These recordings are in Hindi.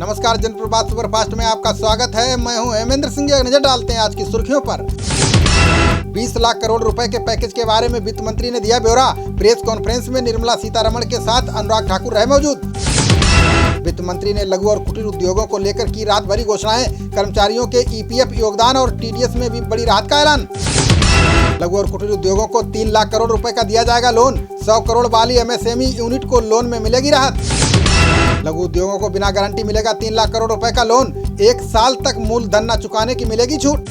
नमस्कार, जनप्रभात सुपरफास्ट में आपका स्वागत है। मैं हूं हेमेंद्र सिंह। नजर डालते हैं आज की सुर्खियों पर। 20 लाख करोड़ रुपए के पैकेज के बारे में वित्त मंत्री ने दिया ब्यौरा। प्रेस कॉन्फ्रेंस में निर्मला सीतारमण के साथ अनुराग ठाकुर रहे मौजूद। वित्त मंत्री ने लघु और कुटीर उद्योगों को लेकर की रात भरी घोषणाएं। कर्मचारियों के ईपीएफ योगदान और टीडीएस में भी बड़ी राहत का ऐलान। लघु और कुटीर उद्योगों को 3 लाख करोड़ रुपए का दिया जाएगा लोन। 100 करोड़ वाली एमएसएमई यूनिट को लोन में मिलेगी राहत। लघु उद्योगों को बिना गारंटी मिलेगा 3 लाख करोड़ रुपए का लोन। 1 साल तक मूलधन न चुकाने की मिलेगी छूट।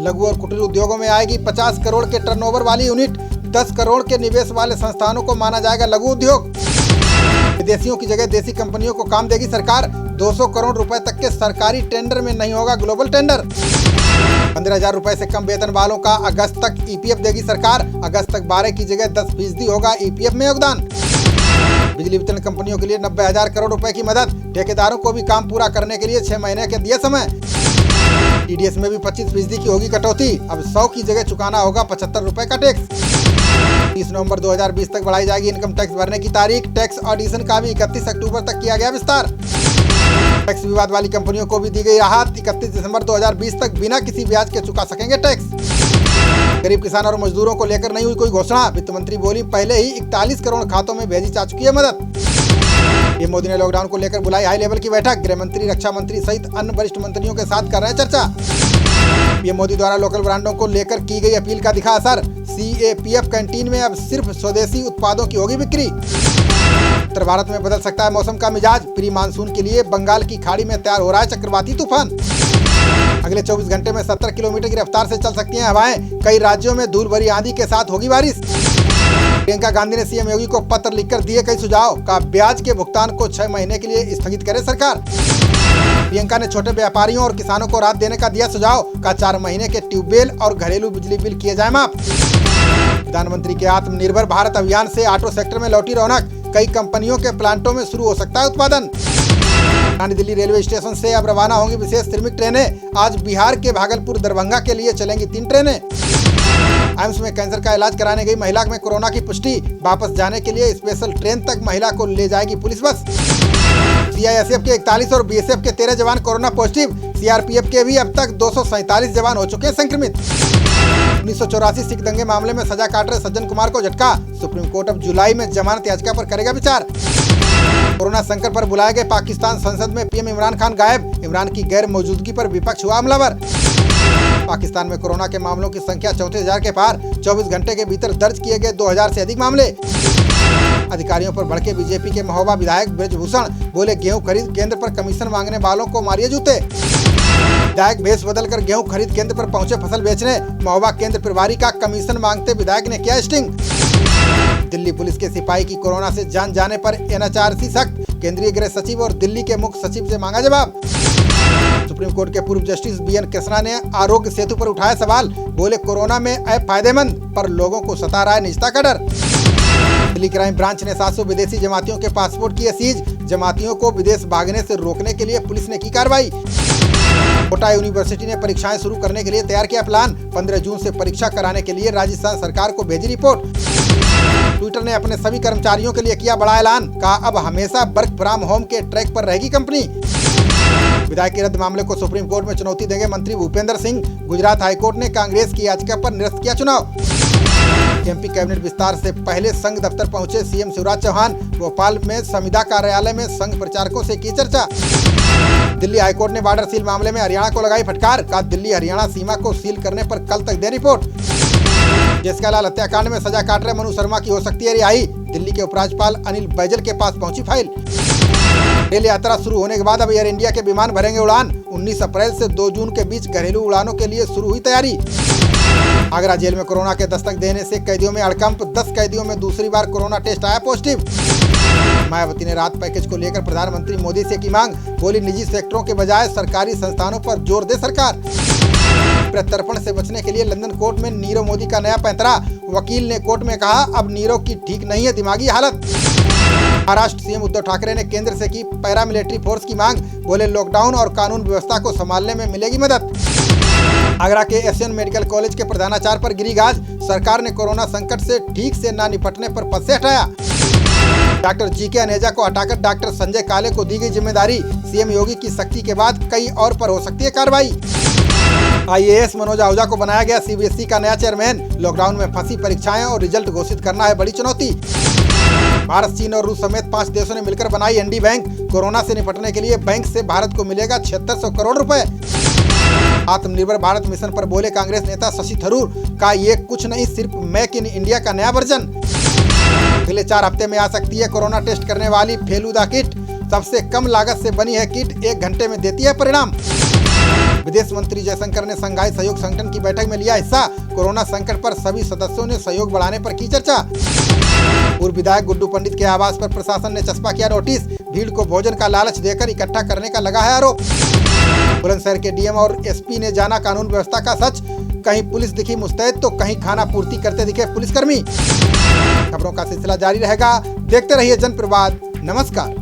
लघु और कुटीर उद्योगों में आएगी 50 करोड़ के टर्नओवर वाली यूनिट। 10 करोड़ के निवेश वाले संस्थानों को माना जाएगा लघु उद्योग। विदेशियों की जगह देसी कंपनियों को काम देगी सरकार। 200 करोड़ रुपए तक के सरकारी टेंडर में नहीं होगा ग्लोबल टेंडर। 15,000 रुपए से कम वेतन वालों का अगस्त तक ईपीएफ देगी सरकार। अगस्त तक 12 की जगह 10% होगा ईपीएफ में योगदान। बिजली वितरण कंपनियों के लिए 90,000 करोड़ रुपए की मदद। ठेकेदारों को भी काम पूरा करने के लिए 6 महीने के दिए समय। टीडीएस में भी 25% की होगी कटौती। अब 100 की जगह चुकाना होगा 75 रुपए का टैक्स। 30 नवंबर 2020 तक बढ़ाई जाएगी इनकम टैक्स भरने की तारीख। टैक्स ऑडिशन का भी 31 अक्टूबर तक किया गया विस्तार। टैक्स विवाद वाली कंपनियों को भी दी गई राहत। 31 दिसंबर 2020 तक बिना किसी ब्याज के चुका सकेंगे टैक्स। गरीब किसान और मजदूरों को लेकर नहीं हुई कोई घोषणा। वित्त मंत्री बोली, पहले ही 41 करोड़ खातों में भेजी जा चुकी है मदद। पीएम मोदी ने लॉकडाउन को लेकर बुलाई हाई लेवल की बैठक। गृह मंत्री, रक्षा मंत्री सहित अन्य वरिष्ठ मंत्रियों के साथ कर रहे हैं चर्चा। पीएम मोदी द्वारा लोकल ब्रांडों को लेकर की गई अपील का दिखा असर। सीएपीएफ कैंटीन में अब सिर्फ स्वदेशी उत्पादों की होगी बिक्री। उत्तर भारत में बदल सकता है मौसम का मिजाज। प्री मानसून के लिए बंगाल की खाड़ी में तैयार हो रहा है चक्रवाती तूफान। अगले 24 घंटे में 70 किलोमीटर की रफ्तार से चल सकती हैं हवाएं। कई राज्यों में धूल भरी आंधी के साथ होगी बारिश। प्रियंका गांधी ने सीएम योगी को पत्र लिखकर दिए कई सुझाव। का ब्याज के भुगतान को 6 महीने के लिए स्थगित करे सरकार। प्रियंका ने छोटे व्यापारियों और किसानों को राहत देने का दिया सुझाव। का 4 महीने के ट्यूबवेल और घरेलू बिजली बिल किए जाए माफ। प्रधानमंत्री के आत्मनिर्भर भारत अभियान से ऑटो सेक्टर में लौटी रौनक। कई कंपनियों के प्लांटों में शुरू हो सकता है उत्पादन। रानी दिल्ली रेलवे स्टेशन से अब रवाना होंगी विशेष श्रमिक ट्रेनें। आज बिहार के भागलपुर दरभंगा के लिए चलेंगी 3 ट्रेनें। एम्स में कैंसर का इलाज कराने गई महिला में कोरोना की पुष्टि। वापस जाने के लिए स्पेशल ट्रेन तक महिला को ले जाएगी पुलिस बस। सीआईएसएफ के 41 और बीएसएफ के 13 जवान कोरोना पॉजिटिव। सीआरपीएफ के भी अब तक 247 जवान हो चुके हैं संक्रमित। 1984 सिख दंगे मामले में सजा काट रहे सज्जन कुमार को झटका। सुप्रीम कोर्ट अब जुलाई में जमानत याचिका पर करेगा विचार। कोरोना संकट पर बुलाए गए पाकिस्तान संसद में पीएम इमरान खान गायब। इमरान की गैर मौजूदगी पर विपक्ष हुआ हमलावर। पाकिस्तान में कोरोना के मामलों की संख्या 34,000 के पार। 24 घंटे के भीतर दर्ज किए गए 2,000 से अधिक मामले। अधिकारियों पर भड़के बीजेपी के महोबा विधायक ब्रजभूषण बोले, गेहूं खरीद केंद्र पर कमीशन मांगने वालों को मारिए जूते। विधायक भेष बदलकर गेहूं खरीद केंद्र पर पहुंचे फसल बेचने। महोबा केंद्र प्रभारी का कमीशन मांगते विधायक ने किया स्टिंग। दिल्ली पुलिस के सिपाही की कोरोना से जान जाने पर एनएचआरसी सख्त। केंद्रीय गृह सचिव और दिल्ली के मुख्य सचिव से मांगा जवाब। सुप्रीम कोर्ट के पूर्व जस्टिस बीएन कृष्णा ने आरोग्य सेतु पर उठाया सवाल। बोले, कोरोना में ऐप फायदेमंद, पर लोगों को सता रहा है निजता का डर। दिल्ली क्राइम ब्रांच ने 700 विदेशी जमातियों के पासपोर्ट किए सीज। जमातियों को विदेश भागने से रोकने के लिए पुलिस ने की कार्रवाई। कोटा यूनिवर्सिटी ने परीक्षाएं शुरू करने के लिए तैयार किया प्लान। 15 जून से परीक्षा कराने के लिए राजस्थान सरकार को भेजी रिपोर्ट। ट्विटर ने अपने सभी कर्मचारियों के लिए किया बड़ा ऐलान। कहा, अब हमेशा वर्क फ्रॉम होम के ट्रैक पर रहेगी कंपनी। विधायक के रद्द मामले को सुप्रीम कोर्ट में चुनौती देंगे मंत्री भूपेंद्र सिंह। गुजरात हाईकोर्ट ने कांग्रेस की याचिका पर निरस्त किया चुनाव। एमपी कैबिनेट विस्तार से पहले संघ दफ्तर पहुंचे सीएम शिवराज चौहान। भोपाल में संविदा कार्यालय में संघ प्रचारकों से की चर्चा। दिल्ली हाईकोर्ट ने बॉर्डर सील मामले में हरियाणा को लगाई फटकार। कहा, दिल्ली हरियाणा सीमा को सील करने पर कल तक दे रिपोर्ट। जेसिका लाल हत्याकांड में सजा काट रहे मनु शर्मा की हो सकती है रिहाई। दिल्ली के उपराज्यपाल अनिल बैजल के पास पहुंची फाइल। रेल यात्रा शुरू होने के बाद अब एयर इंडिया के विमान भरेंगे उड़ान। 19 अप्रैल से 2 जून के बीच घरेलू उड़ानों के लिए शुरू हुई तैयारी। आगरा जेल में कोरोना के दस्तक देने से कैदियों में हड़कंप। 10 कैदियों में दूसरी बार कोरोना टेस्ट आया पॉजिटिव। मायावती ने राहत पैकेज को लेकर प्रधानमंत्री मोदी से की मांग। बोली, निजी सेक्टरों के बजाय सरकारी संस्थानों पर जोर दे सरकार। प्रत्यर्पण से बचने के लिए लंदन कोर्ट में नीरव मोदी का नया पैंतरा। वकील ने कोर्ट में कहा, अब नीरव की ठीक नहीं है दिमागी हालत। महाराष्ट्र सीएम उद्धव ठाकरे ने केंद्र से की पैरामिलिट्री फोर्स की मांग। बोले, लॉकडाउन और कानून व्यवस्था को संभालने में मिलेगी मदद। आगरा के एशियन मेडिकल कॉलेज के प्रधानाचार्य पर गिरी गाज। सरकार ने कोरोना संकट से ठीक से न निपटने पर पद से हटाया। डॉक्टर जीके अनेजा को हटाकर डॉक्टर संजय काले को दी गई जिम्मेदारी। सीएम योगी की सख्ती के बाद कई और पर हो सकती है कार्रवाई। IAS मनोज आहूजा को बनाया गया CBSE का नया चेयरमैन। लॉकडाउन में फंसी परीक्षाएं और रिजल्ट घोषित करना है बड़ी चुनौती। भारत, चीन और रूस समेत 5 देशों ने मिलकर बनाई एनडी बैंक। कोरोना से निपटने के लिए बैंक से भारत को मिलेगा 7600 करोड़ रुपए। आत्मनिर्भर भारत मिशन पर बोले कांग्रेस नेता शशि थरूर का ये कुछ नहीं, सिर्फ मेक इन इंडिया का नया वर्जन। अगले 4 हफ्ते में आ सकती है कोरोना टेस्ट करने वाली फेलूदा किट। सबसे कम लागत से बनी है किट, 1 घंटे में देती है परिणाम। विदेश मंत्री जयशंकर ने संघाई सहयोग संगठन की बैठक में लिया हिस्सा। कोरोना संकट पर सभी सदस्यों ने सहयोग बढ़ाने पर की चर्चा। पूर्व विधायक गुड्डू पंडित के आवास पर प्रशासन ने चस्पा किया नोटिस। भीड़ को भोजन का लालच देकर इकट्ठा करने का लगा है आरोप। बुलंदशहर के डीएम और एसपी ने जाना कानून व्यवस्था का सच। कहीं पुलिस दिखी मुस्तैद तो कहीं खाना पूर्ति करते दिखे पुलिसकर्मी। खबरों का सिलसिला जारी रहेगा, देखते रहिए जनप्रवाद। नमस्कार।